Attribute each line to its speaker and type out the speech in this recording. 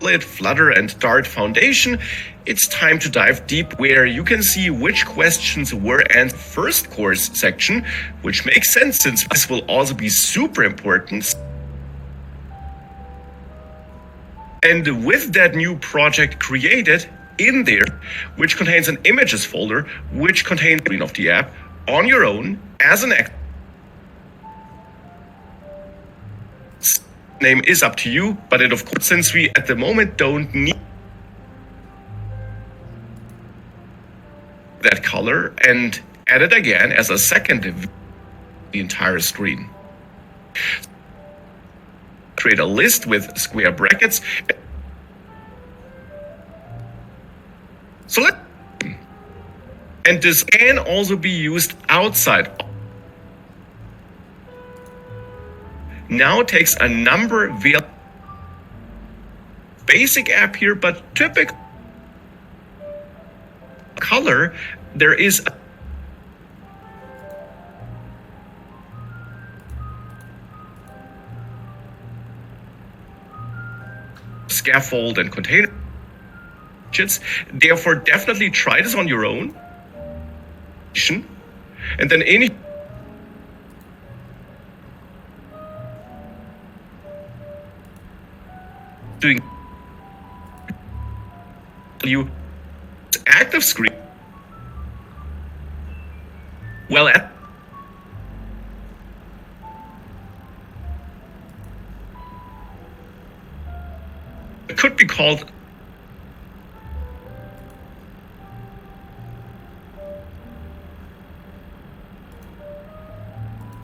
Speaker 1: Flutter and Dart foundation, it's time to dive deep, where you can see which questions were answered first course section, which makes sense since this will also be super important. And with that new project created in there, which contains an images folder, which contains the of the app on your own as an act. Name is up to you, but it of course, since we at the moment don't need that color, and add it again as a second the entire screen. Create a list with square brackets. So and this can also be used outside. Now takes a number via basic app here, but typical color, there is scaffold and container. Therefore, definitely try this on your own. And then any doing you active screen well at it could be called